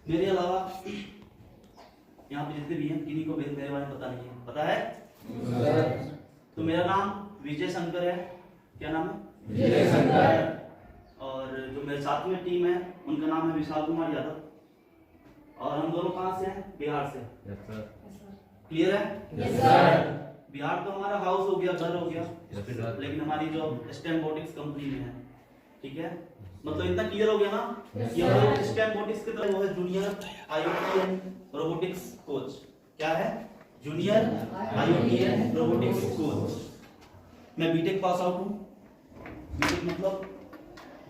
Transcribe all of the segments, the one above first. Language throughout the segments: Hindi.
मेरे अलावा यहाँ पे जितने भी हैं किन्हीं को मेरे बारे में पता नहीं है, पता है? तो मेरा नाम विजय शंकर है। क्या नाम है? विजय शंकर। और जो मेरे साथ में टीम है उनका नाम है विशाल कुमार यादव। और हम दोनों कहाँ से हैं? बिहार से। क्लियर है? Yes sir. बिहार तो हमारा हाउस हो गया, घर हो गया, यस सर। लेकिन हमारी जॉब स्टेम बोटिक्स कंपनी में है। ठीक है, मतलब इतना क्लियर हो गया ना? Yes, ये sir। स्टेम बोटिक्स की तरह वो है junior IoT and robotics coach. क्या है? Junior IoT and robotics coach. मैं बीटेक पास आउट हूँ। बीटेक मतलब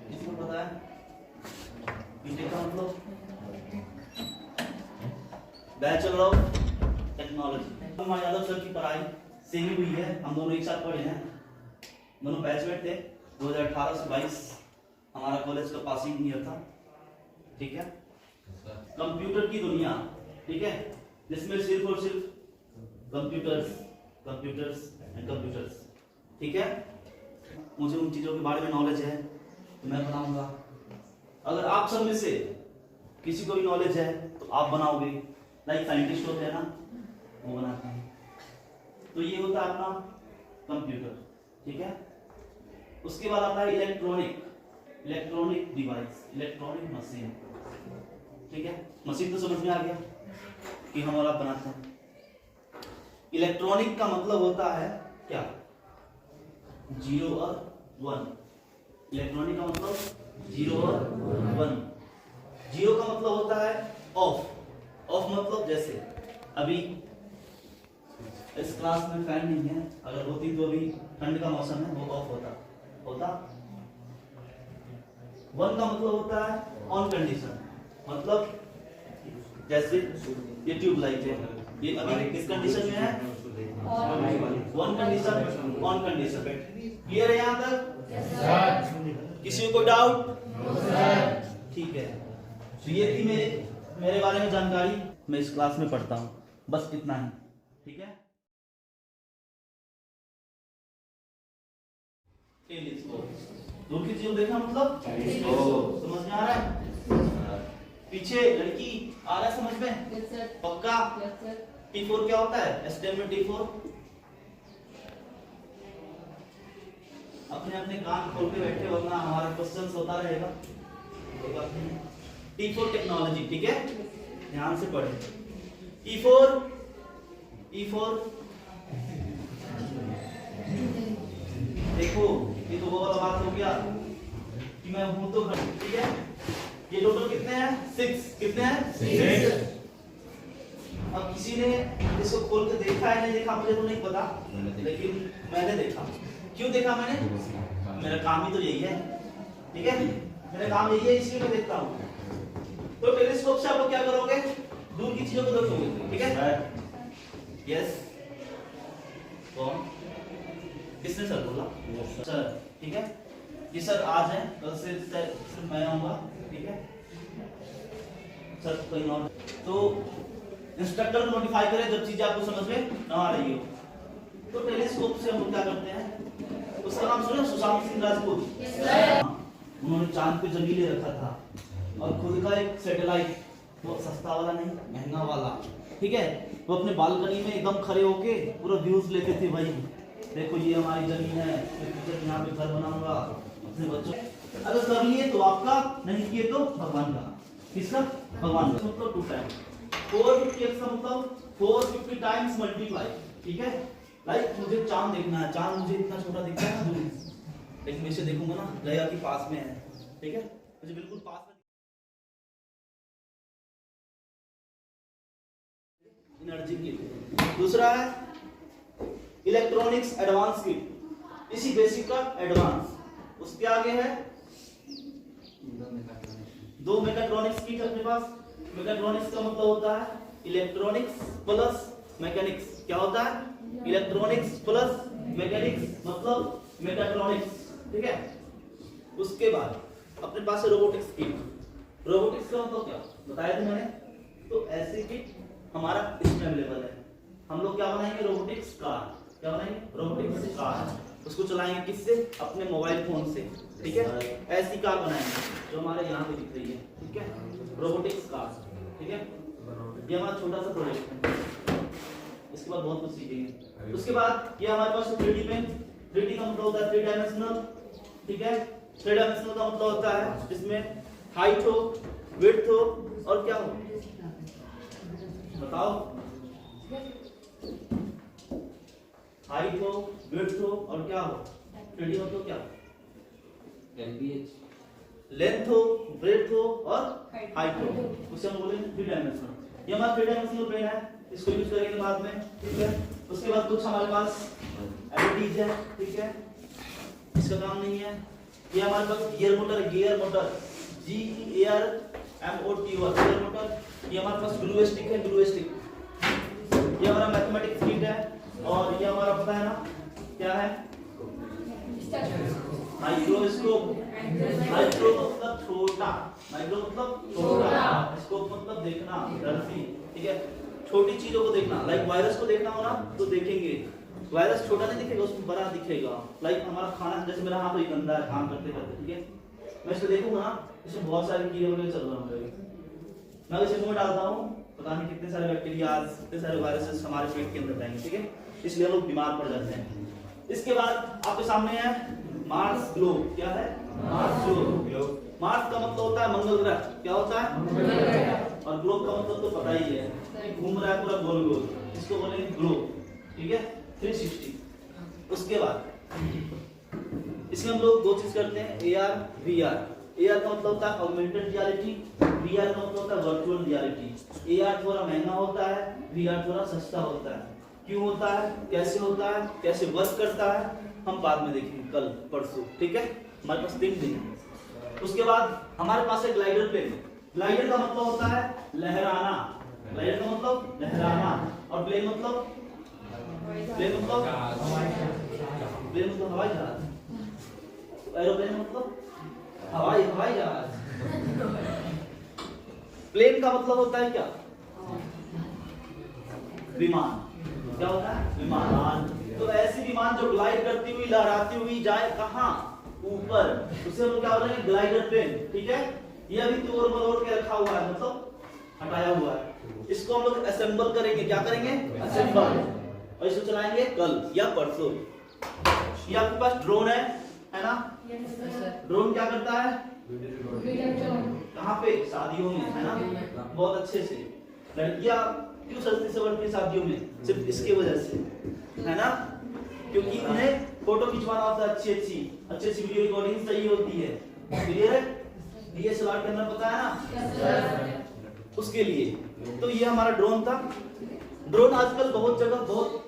किसको पता है? बीटेक का मतलब bachelor of technology. Kumar Yadav sir की पढ़ाई सेम हुई है, हम दोनों एक साथ पढ़े हैं, दोनों बैचमेट थे। 2018 से 22 हमारा कॉलेज का पासिंग ईयर था। ठीक है, कंप्यूटर की दुनिया, ठीक है, जिसमें सिर्फ और सिर्फ कंप्यूटर्स एंड कंप्यूटर्स। ठीक है, मुझे उन चीजों के बारे में नॉलेज है तो मैं बनाऊंगा। अगर आप सब में से किसी को भी नॉलेज है तो आप बनाओगे। लाइक साइंटिस्ट होते हैं ना, वो बनाते हैं। तो ये होता है अपना कंप्यूटर। ठीक है, उसके बाद आता है इलेक्ट्रॉनिक डिवाइस, इलेक्ट्रॉनिक मशीन। ठीक है, मशीन तो समझ में आ गया कि हम और आप बनाते हैं। इलेक्ट्रॉनिक का मतलब होता है क्या? 0 और 1। इलेक्ट्रॉनिक का मतलब 0 और 1। 0 का मतलब होता है ऑफ मतलब जैसे अभी इस क्लास में फैन नहीं है, अगर होती तो अभी ठंड का मौसम है, वो ऑफ होता। 1 का मतलब होता है ऑन कंडीशन, मतलब जैसे ये ट्यूबलाइट है, ये अभी किस कंडीशन में है? On condition, on condition. Clear है यहाँ तक? किसी को डाउट? ठीक है, तो ये थी मेरे बारे में जानकारी। मैं इस क्लास में पढ़ता हूँ, बस इतना ही। ठीक है, दूर की चीज देखना मतलब समझ में आ रहा है? पीछे लड़की आ रहा है समझ में? पक्का? T4 क्या होता है? STEM में T4 अपने कान खोल के बैठे, वरना हमारा क्वेश्चंस होता रहेगा। T4 technology. ठीक है, ध्यान से पढ़े। E4 देखो, ये तो वो वाला बात हो गया कि मैं हूं तो। ठीक है, ये टोटल कितने हैं? 6। कितने हैं? 6। अब किसी ने इसको खोल के देखा है नहीं देखा मुझे तो नहीं पता, लेकिन मैंने देखा। क्यों देखा मैंने? मेरा काम ही तो यही है। ठीक है, मेरा काम यही है, इसलिए मैं देखता हूँ। तो टेलीस्कोप से आप लोग क्या करोगे? दूर की चीजों को देखोगे। ठीक है, यस। कौन? किसने सर बोला? सर। ठीक है, ये सर आज है, कल से सिर्फ मैं आऊंगा। ठीक है सर, कोई और तो इंस्ट्रक्टर को नोटिफाई करें जब चीजें आपको समझ में ना आ रही हो। तो टेलीस्कोप से हम लोग क्या करते हैं? उसका नाम सुने? सुशांत सिंह राजपूत। उन्होंने चांद पे जमीन ले रखा था और खुद का एक सैटेलाइट, वो सस्ता वाला नहीं, महंगा वाला। ठीक है, वो अपने बालकनी में एकदम खड़े होके पूरा व्यूज लेते थे। भाई देखो ये हमारी जमीन है, मैं यहाँ पे घर बनाऊंगा अपने बच्चों। अगर कर लिए तो आपका, नहीं किए तो भगवान का। किसका? भगवान का। मतलब 2 टाइम्स 450 का मतलब 450 टाइम्स मल्टीप्लाई। ठीक है, लाइक मुझे चांद देखना है, चांद मुझे इतना छोटा दिखता है ना, लेकिन मैं इसे देखूंगा ना, गया कि पास में है। ठीक है, मुझे बिल्कुल पास में। Energy kit. दूसरा है इलेक्ट्रॉनिक्स एडवांस किट, इसी बेसिक का एडवांस। उसके आगे है 2 मेकाट्रॉनिक्स किट अपने पास। मेकाट्रॉनिक्स का मतलब होता है इलेक्ट्रॉनिक्स प्लस मैकेनिक्स। क्या होता है? इलेक्ट्रॉनिक्स प्लस मैकेनिक्स मतलब मेकाट्रॉनिक्स। ठीक है, उसके बाद अपने पास है रोबोटिक्स किट। रोबोटिक्स का मतलब क्या बताया था मैंने? तो ऐसी किट हमारा इसमें अवेलेबल है। हम लोग क्या बनाएंगे? Robotics car. क्या बनाएंगे? Robotics car. उसको चलाएंगे किससे? अपने मोबाइल फोन से। ठीक है, ऐसी कार बनाएंगे जो हमारे यहाँ पे दिख रही है। ठीक है, रोबोटिक्स कार। ठीक है, ये हमारा छोटा सा प्रोजेक्ट है। इसके बाद बहुत कुछ सीखेंगे। उसके बाद ये हमारे पास 3D पेन। 3D का मतलब होता है 3 डायमेंशनल, ठीक है। 3 डायमेंशनल का मतलब होता है जिसमें हाइट हो, विड्थ हो और क्या हो, बताओ, हाइट हो, विड्थ हो और क्या हो, 3D मतलब क्या, लेंथ हो, ब्रेड्थ हो और हाइट हो, उसे हम बोलेंगे 3 डायमेंशनल। ये हमारा 3 डायमेंशनल पेन है, इसको यूज करेंगे बाद में, ठीक है। उसके बाद कुछ हमारे पास एडिटिव है, ठीक है, इसका काम नहीं है। ये हमारे पास gear motor, gear motor GERMOTOR, gear motor. ये हमारे पास ग्लू स्टिक है, ग्लू स्टिक। ये हमारा मैथमेटिक्स शीट है और ये हमारा पता है ना क्या है, माइक्रोस्कोप। माइक्रो मतलब छोटा, माइक्रो मतलब छोटा, स्कोप मतलब देखना, दर्शी, ठीक है, छोटी चीजों को देखना। लाइक वायरस को देखना हो ना तो देखेंगे, वायरस छोटा नहीं दिखेगा, उसमें बड़ा दिखेगा। लाइक हमारा खाना, जैसे मेरा हाथ तो गंदा है काम करते करते, ठीक है, मैं इसको देखूंगा ना, इसमें बहुत सारे कीड़े वगैरह चल रहे होंगे, मैं इसे मुंह में डालता हूँ, पता नहीं कितने सारे बैक्टीरिया, कितने सारे वायरसेस हमारे पेट के अंदर जाएंगे, ठीक है, इसलिए हम लोग बीमार पड़ जाते हैं। इसके बाद आपके सामने है मार्स ग्लोब। क्या है? Mars globe. मार्स का मतलब होता है मंगल ग्रह। क्या होता है? मंगल ग्रह। और ग्लोब का मतलब तो पता ही है, घूम रहा है पूरा गोल गोल, इसको बोलेंगे ग्लोब, ठीक है, 360। उसके बाद इसमें हम लोग दो चीज करते हैं, AR VR। AR का मतलब होता है ऑगमेंटेड रियलिटी, VR का मतलब होता है वर्चुअल रियलिटी। AR थोड़ा महंगा होता है, VR थोड़ा सस्ता होता है। क्यों होता है, कैसे होता है, कैसे वर्क करता है, हम बाद में देखेंगे, कल परसों, ठीक है। हमारे पास 3 दिन है। उसके बाद हमारे पास है ग्लाइडर प्लेन। ग्लाइडर का मतलब होता है लहराना, ग्लाइडर का मतलब लहराना, और प्लेन मतलब, प्लेन मतलब हवाई जहाज, एरोप्लेन मतलब हवाई जहाज। प्लेन का मतलब होता है क्या, विमान। क्या होता है? विमान। तो ऐसी विमान जो ग्लाइड करती हुई, लहराती हुई जाए कहां, ऊपर, उसे हम क्या बोल रहे हैं, ग्लाइडर प्लेन, ठीक है। ये अभी तोड़ मरोड़ के रखा हुआ है, मतलब हटाया हुआ है, इसको हम लोग असेंबल करेंगे। क्या करेंगे? असेंबल, और इसको चलाएंगे कल या परसों। ये आपके पास ड्रोन है ना? ड्रोन क्या करता है? कहाँ पे? शादियों में, है ना, बहुत अच्छे से। लड़कियां क्यों सजती सवरती है शादियों में? सिर्फ इसके वजह से, है ना, क्योंकि उन्हें फोटो खिंचवाना होता है, अच्छी अच्छी वीडियो रिकॉर्डिंग चाहिए होती है। क्लियर है? DSLR कैमरा पता है ना, उसके लिए। तो ये हमारा ड्रोन था। ड्रोन आजकल बहुत जगह बहुत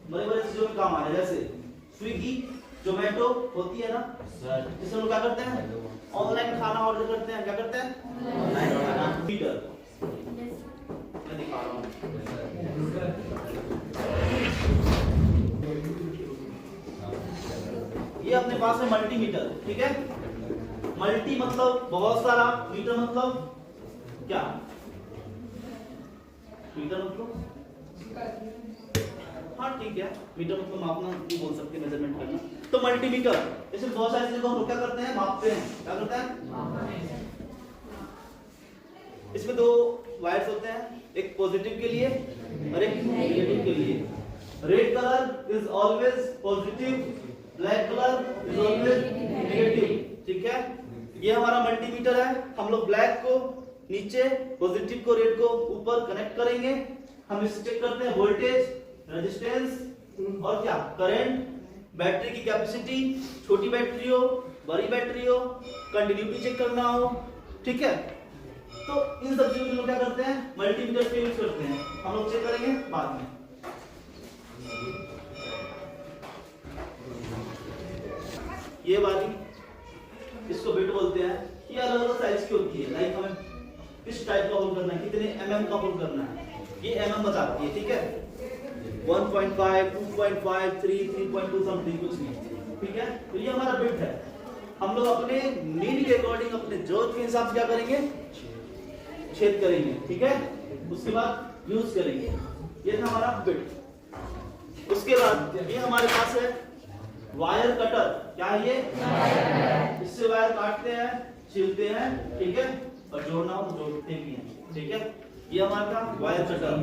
बड़े बड़े चीजों में काम आ रहा है, जैसे स्विगी, जोमेटो होती है ना, इसमें लोग क्या करते हैं, ऑनलाइन खाना ऑर्डर करते हैं। क्या करते हैं? ऑनलाइन खाना। मीटर मैं दिखा रहा हूँ, ये अपने पास है मल्टीमीटर, ठीक है। मल्टी मतलब बहुत सारा, मीटर मतलब क्या, मीटर मतलब, हाँ ठीक है, मीटर मतलब मापना नहीं बोल सकते, मेजरमेंट करना। तो मल्टीमीटर, जैसे बहुत सारी चीजों को हम क्या करते हैं, मापते हैं। क्या करते हैं? इसमें 2 वायर्स होते हैं, एक पॉजिटिव के लिए और एक नेगेटिव के लिए। Red colour is always positive, black colour is always negative, ठीक है। ये हमारा मल्टीमीटर है। हम लोग ब्लैक को नीचे, पॉजिटिव को, रेड को ऊपर कनेक्ट करेंगे। हम इससे चेक करते हैं वोल्टेज, रेजिस्टेंस और क्या, करंट, बैटरी की कैपेसिटी, छोटी बैटरी हो, बड़ी बैटरी हो, कंटिन्यूटी चेक करना हो, ठीक है। तो इन सब चीजों को क्या करते हैं, मल्टीमीटर पे यूज करते हैं। हम लोग चेक करेंगे बाद में। ये वाली, इसको बिट बोलते हैं। ये अलग अलग साइज की होती है, लाइक हमें किस टाइप का होल करना है, कितने mm का होल करना है, ये mm बताती है, ठीक है। 1.5, 2.5, 3, 3.2 समथिंग कुछ नहीं, ठीक है। तो ये हमारा बिट है। हम लोग अपने नीड के अकॉर्डिंग, अपने जरूरत के हिसाब से क्या करेंगे, छेद करेंगे, ठीक है। उसके बाद यूज करेंगे। ये था हमारा बिट। उसके बाद ये हमारे पास है वायर कटर। क्या है ये? इससे वायर काटते हैं, छीलते हैं, ठीक है, और जोड़ना हो तो जोड़ते भी हैं, ठीक है। ये हमारा था वायर कटर।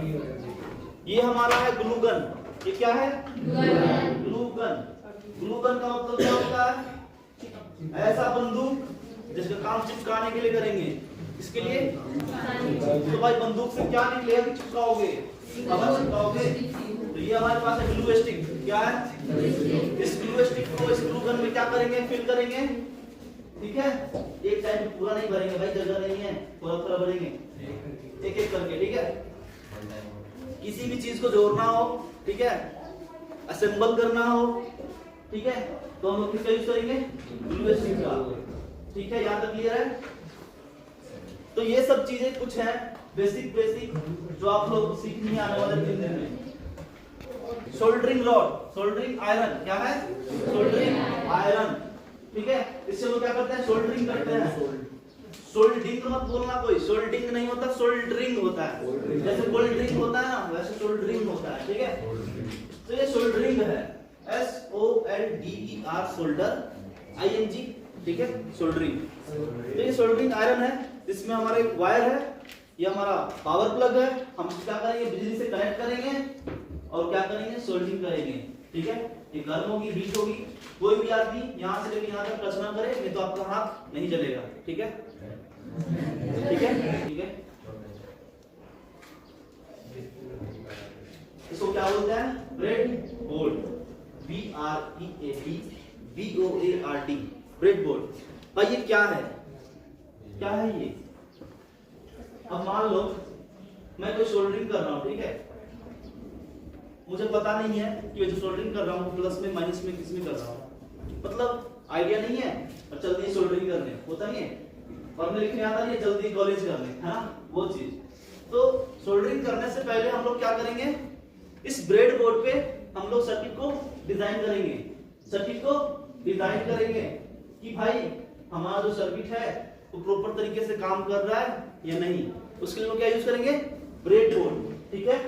ये हमारा है ग्लू गन। ये क्या है? Glue gun. ग्लू गन का मतलब क्या होता है? ऐसा बंदूक जिसका काम चिपकाने के लिए करेंगे। इसके लिए तो भाई बंदूक से क्या निकलेगा कि चिपकाओगे? कवर चिपकाओगे। तो ये हमारे पास है ग्लू स्टिक। क्या है? इस ग्लू स्टिक को इस ग्लू गन में क्या करेंगे? फिल करेंगे। ठीक है, एक टाइम में पूरा नहीं भरेंगे भाई, जगह नहीं है, थोड़ा थोड़ा भरेंगे एक एक करके। ठीक है, किसी भी चीज को जोड़ना हो, ठीक है, असेंबल करना हो, ठीक है, तो हम लोग किसका यूज करेंगे? ग्लू स्टिक का। ठीक है, यहाँ तक क्लियर है? तो ये सब चीजें कुछ है बेसिक जो आप लोग सीखनी है आने वाले 3 दिन में। Soldering rod, soldering iron. क्या है? Soldering iron. ठीक है, इससे लोग क्या करते हैं? सोल्डरिंग करते हैं। सोल्डरिंग मत बोलना कोई, सोल्डरिंग नहीं होता, सोल्डरिंग होता है। जैसे कोल्ड ड्रिंक होता है ना, वैसे सोल्डरिंग होता है। ठीक है, तो ये सोल्डरिंग है, SOLDER, सोल्डर, ING। ठीक है, सोल्डरिंग। तो ये सोल्डरिंग आयरन है, इसमें हमारा एक वायर है, ये हमारा पावर प्लग है। हम क्या करेंगे? बिजली से कनेक्ट करेंगे और क्या करेंगे? सोल्डरिंग करेंगे। ठीक है, ये गर्म होगी, हीट होगी। कोई भी आदमी यहाँ से लेकर यहाँ तक टच ना करे, नहीं तो आपका हाथ नहीं जलेगा। ठीक है, ठीक है, ठीक है। इसको क्या बोलते हैं? Bread board. BREAD bread board. भाई ये क्या है? क्या है ये? अब मान लो मैं कोई सोल्डरिंग कर रहा हूँ, ठीक है, मुझे पता नहीं है कि जो सोल्डरिंग कर रहा हूँ प्लस में माइनस में किस में कर रहा हूँ, मतलब आइडिया नहीं है और जल्दी सोल्डरिंग करने होता नहीं है, और मैं लिखने आता नहीं है जल्दी कॉलेज करने, है ना, वो चीज। तो सोल्डरिंग करने से पहले हम लोग क्या करेंगे? इस ब्रेड बोर्ड पे हम लोग सर्किट को डिजाइन करेंगे। सर्किट को डिजाइन करेंगे कि भाई हमारा जो सर्किट है वो प्रॉपर तरीके से काम कर रहा है या नहीं। उसके लिए क्या यूज करेंगे? Bread board. ठीक है,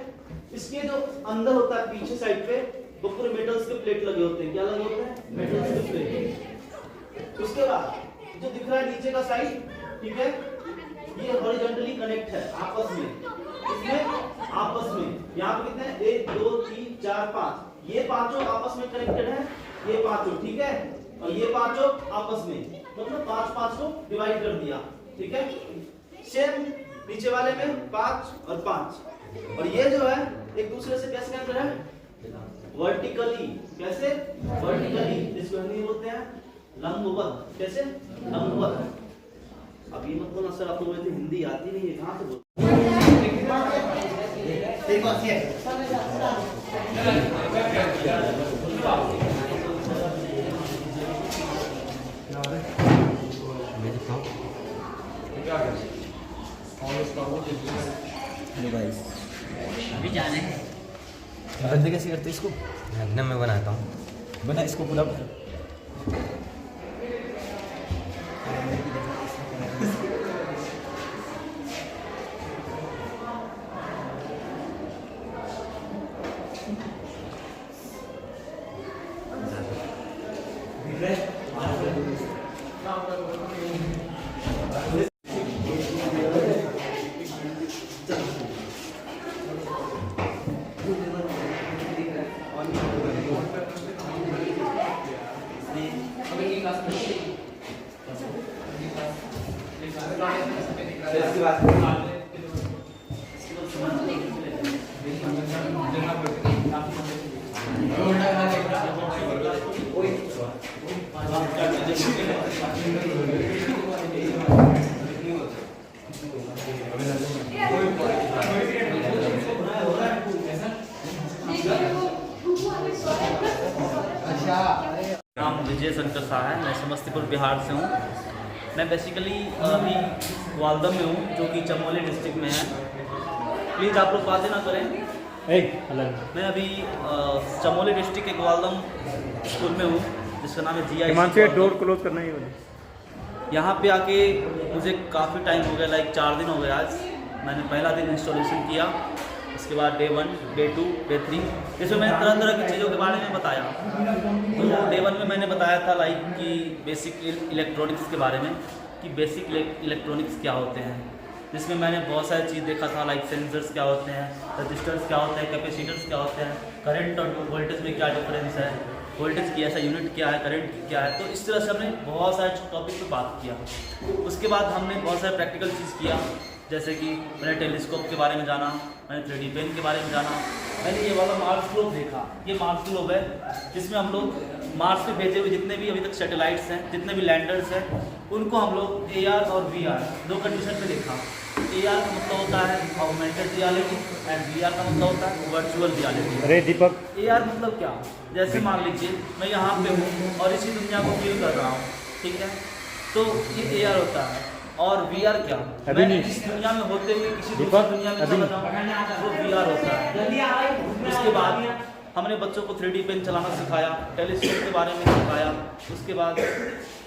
इसके जो अंदर होता है पीछे साइड पे वो पूरे मेटल्स के प्लेट लगे होते हैं। क्या लगे होते हैं? मेटल्स के प्लेट। उसके बाद जो दिख रहा है नीचे का साइड, ठीक है, ये हॉरिजॉन्टली कनेक्ट है आपस में। इसमें आपस में यहाँ पे कितने हैं? 1 2 3 4 5। ये पांचों आपस में कनेक्टेड है, ये पांचों। ठीक है, और ये पांचों आपस में, मतलब 5 को डिवाइड कर दिया। ठीक है, सेम नीचे वाले में 5 और 5। और ये जो है एक दूसरे से कैसे कनेक्टेड है? वर्टिकली। कैसे? वर्टिकली। इसको हिंदी बोलते हैं लंबवत। कैसे? लंबवत। अब ये मत बोलना सर आप लोगों को हिंदी आती नहीं है, कहाँ से बोल? एक बात ये अभी जाने हैं। बंदे कैसे करते इसको? रखना मैं बनाता हूँ। बना इसको पूरा। नाम विजय शंकर शाह है। मैं समस्तीपुर बिहार से हूँ। मैं बेसिकली अभी ग्वालदम में हूँ जो कि चमोली डिस्ट्रिक्ट में है। प्लीज़ आप लोग बातें ना करें। मैं अभी चमोली डिस्ट्रिक्ट के ग्वालदम स्कूल में हूँ जिसका नाम है GIC। डोर क्लोज करना ही यहाँ पे आके मुझे काफ़ी टाइम हो गया, लाइक 4 दिन हो गए। आज मैंने पहला दिन इंस्टॉलेशन किया, उसके बाद डे 1, डे 2, डे 3, इसमें मैंने तरह तरह की चीज़ों के बारे में बताया। तो डे 1 में मैंने बताया था लाइक कि बेसिक इलेक्ट्रॉनिक्स के बारे में, कि बेसिक इलेक्ट्रॉनिक्स क्या होते हैं। जिसमें मैंने बहुत सारी चीज़ देखा था, लाइक सेंसर्स क्या होते हैं, रजिस्टर्स क्या होते हैं, कैपेसिटर्स क्या होते हैं, करंट और वोल्टेज में क्या डिफरेंस है, वोल्टेज की ऐसा यूनिट क्या है, करंट क्या है। तो इस तरह से हमने बहुत सारे टॉपिक पे बात किया। उसके बाद हमने बहुत सारे प्रैक्टिकल चीज़ किया, जैसे कि मैंने टेलीस्कोप के बारे में जाना, मैंने 3D पेन के बारे में जाना, मैंने ये वाला मार्स ग्लोब देखा। ये मार्स ग्लोब है जिसमें हम लोग मार्स पे भेजे हुए जितने भी अभी तक सैटेलाइट्स हैं, जितने भी लैंडर्स हैं, उनको हम लोग AR और VR दो कंडीशन पे देखा। AR का मतलब होता है ऑगमेंटेड रियलिटी एंड VR का मतलब होता है वर्चुअल रियलिटी। अरे दीपक, AR मतलब क्या? जैसे मान लीजिए मैं यहाँ पे हूँ और इसी दुनिया को फील कर रहा हूँ, ठीक है, तो ये AR होता है। और VR क्या? अभी मैं नहीं। इस दुनिया में होते हुए किसी दूसरी दीपक, दुनिया में अभी चला जाऊँ, वो VR होता है। उसके बाद हमने बच्चों को 3D पेन चलाना सिखाया, टेलीस्कोप के बारे में सिखाया। उसके बाद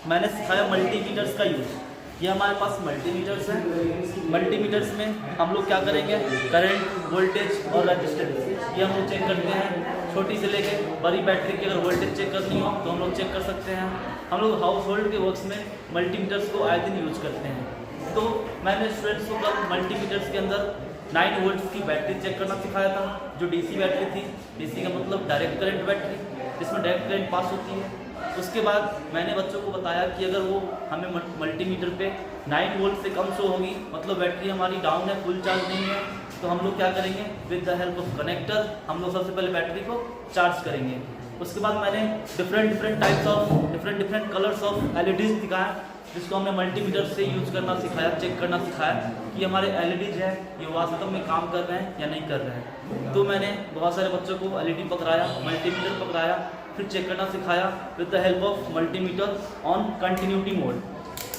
मैंने सिखाया मल्टीमीटर्स का यूज़। ये हमारे पास मल्टीमीटर्स हैं। मल्टीमीटर्स में हम लोग क्या करेंगे, करंट, वोल्टेज और रजिस्टेंस ये हम लोग चेक करते हैं। छोटी से लेके बड़ी बैटरी की अगर वोल्टेज चेक करनी हो तो हम लोग चेक कर सकते हैं। हम लोग हाउस होल्ड के वर्क्स में मल्टीमीटर्स को आए दिन यूज करते हैं। तो मैंने स्टूडेंट्स को कल मल्टीमीटर्स के अंदर 9 वोल्ट्स की बैटरी चेक करना सिखाया था, जो DC बैटरी थी। DC का मतलब डायरेक्ट करंट बैटरी, जिसमें डायरेक्ट करंट पास होती है। उसके बाद मैंने बच्चों को बताया कि अगर वो हमें मल्टीमीटर पे 9 वोल्ट से कम शो होगी, मतलब बैटरी हमारी डाउन है, फुल चार्ज नहीं है, तो हम लोग क्या करेंगे, with the help of connector हम लोग सबसे पहले बैटरी को चार्ज करेंगे। उसके बाद मैंने different types of different colours of LEDs दिखाया, जिसको हमने मल्टीमीटर से यूज करना सिखाया, चेक करना सिखाया कि हमारे LEDs है ये वास्तव में काम कर रहे हैं या नहीं कर रहे हैं। तो मैंने बहुत सारे बच्चों को LED पकड़ाया, मल्टीमीटर पकड़ाया, फिर चेक करना सिखाया with the help of multimeter on continuity mode.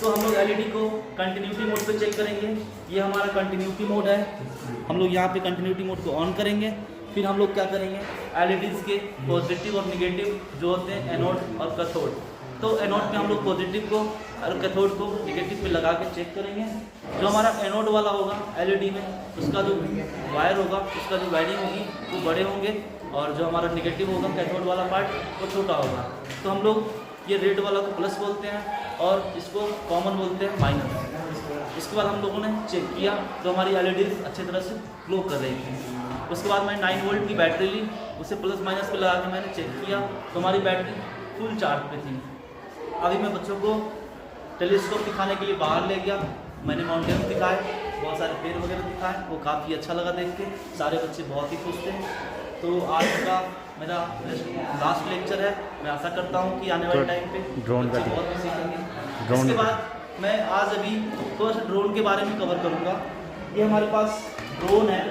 तो हम लोग LED को कंटिन्यूटी मोड पे चेक करेंगे। ये हमारा कंटिन्यूटी मोड है। हम लोग यहाँ पे कंटिन्यूटी मोड को ऑन करेंगे। फिर हम लोग क्या करेंगे, LEDs के पॉजिटिव और निगेटिव जो होते हैं एनोड और कैथोड, तो एनोड पे हम लोग पॉजिटिव को और कैथोड को निगेटिव पे लगा के चेक करेंगे। जो हमारा एनोड वाला होगा LED में, उसका जो वायर होगा, उसका जो वायरिंग होगी वो बड़े होंगे, और जो हमारा निगेटिव होगा कैथोड वाला पार्ट वो छोटा होगा। तो हम लोग ये रेड वाला को प्लस बोलते हैं और इसको कॉमन बोलते हैं माइनस। इसके बाद हम लोगों ने चेक किया तो हमारी LEDs अच्छी तरह से ग्लो कर रही थी। उसके बाद मैंने 9 वोल्ट की बैटरी ली, उसे प्लस माइनस पे लगा के मैंने चेक किया तो हमारी बैटरी फुल चार्ज पे थी। अभी मैं बच्चों को टेलीस्कोप दिखाने के लिए बाहर ले गया, मैंने माउंटेन्स दिखाए, बहुत सारे पेड़ वगैरह दिखाए, वो काफ़ी अच्छा लगा देख के, सारे बच्चे बहुत ही खुश थे। तो आज का मेरा लास्ट लेक्चर है। मैं आशा करता हूँ कि आने वाले टाइम पे ड्रोन का बहुत कुछ सीखेंगे। ड्रोन इसके बाद मैं आज अभी थोड़ा सा ड्रोन के बारे में कवर करूँगा। ये हमारे पास ड्रोन है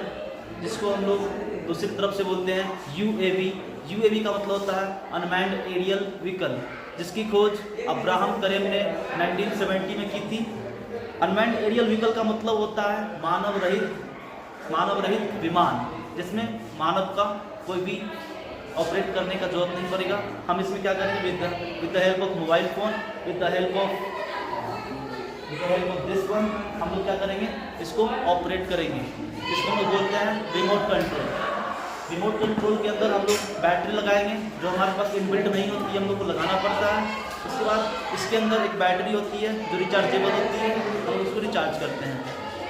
जिसको हम लोग दूसरी तरफ से बोलते हैं UAV। UAV का मतलब होता है अनमैन्ड एरियल व्हीकल, जिसकी खोज अब्राहम करेम ने 1970 में की थी। अनमैन्ड एरियल व्हीकल का मतलब होता है मानव रहित विमान, जिसमें मानव का कोई भी ऑपरेट करने का जरूरत नहीं पड़ेगा। हम इसमें क्या करेंगे, with the help of mobile phone, with the help of this one, हम लोग क्या करेंगे, इसको ऑपरेट करेंगे। इसको हम लोग बोलते हैं रिमोट कंट्रोल। रिमोट कंट्रोल के अंदर हम लोग बैटरी लगाएंगे, जो हमारे पास इनबिल्ट नहीं होती है, हम लोग को लगाना पड़ता है। उसके बाद इसके अंदर एक बैटरी होती है जो रिचार्जेबल होती है, हम उसको रिचार्ज करते हैं।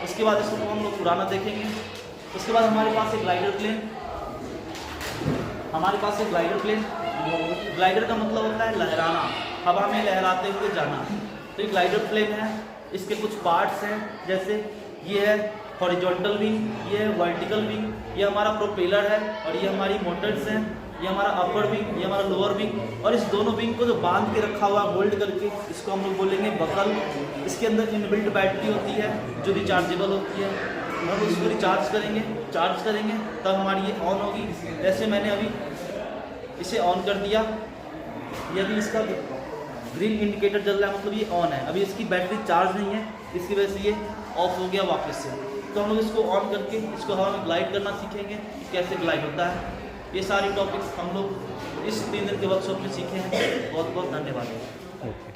उसके बाद इसको हम लोग उड़ाना देखेंगे। उसके बाद हमारे पास एक ग्लाइडर प्लेन, ग्लाइडर का मतलब होता है लहराना, हवा में लहराते हुए जाना। तो ये ग्लाइडर प्लेन है, इसके कुछ पार्ट्स हैं, जैसे ये है हॉरिजॉन्टल विंग, ये है वर्टिकल विंग, ये हमारा प्रोपेलर है, और ये हमारी मोटर्स हैं, ये हमारा अपर विंग, ये हमारा लोअर विंग। और इस दोनों विंग को जो बांध के रखा हुआ होल्ड करके, इसको हम लोग बोलेंगे बकल। इसके अंदर इनबिल्ट बैटरी होती है जो रिचार्जेबल होती है, हम उसको रिचार्ज करेंगे, चार्ज करेंगे, तब हमारी ये ऑन होगी। जैसे मैंने अभी इसे ऑन कर दिया, ये अभी इसका ग्रीन इंडिकेटर जल रहा है, मतलब ये ऑन है। अभी इसकी बैटरी चार्ज नहीं है, इसकी वजह से ये ऑफ हो गया वापस से। तो हम लोग इसको ऑन करके इसको हवा में ग्लाइड करना सीखेंगे कि कैसे ग्लाइड होता है। ये सारी टॉपिक्स हम लोग इस 3 दिन के वर्कशॉप में सीखे हैं। बहुत बहुत धन्यवाद। ओके।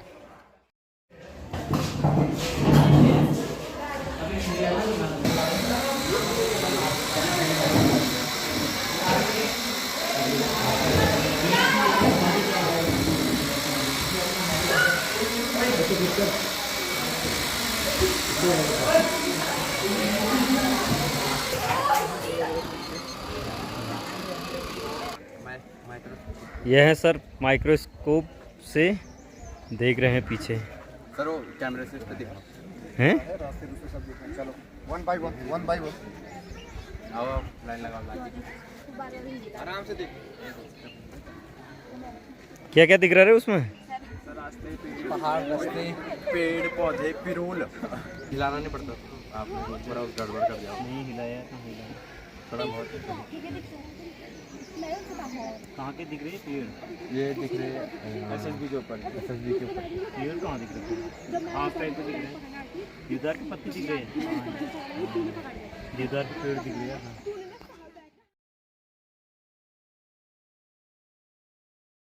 यह है सर माइक्रोस्कोप से देख रहे हैं पीछे सर वो कैमरे से इस पे दिखाओ। हैं। चलो वन बाय वन आओ लाइन लगाओ आराम से देख। क्या क्या दिख रहा है उसमें? सर रास्ते पहाड़ रास्ते पेड़ पौधे पिरूल हिलाना नहीं पड़ता आपने पूरा उस गड़बड़ कर दिया। नहीं हिलाया, थोड़ा बहुत। कहाँ के दिख रही है पेड़? ये दिख रहे हैं एसएसबी के ऊपर पेड़ कहाँ दिख रहे हैं? हाफ टाइप के दिख रहे हैं। देवदार की पत्ती दिख रही है, देवदार के पेड़ दिख रहे हैं।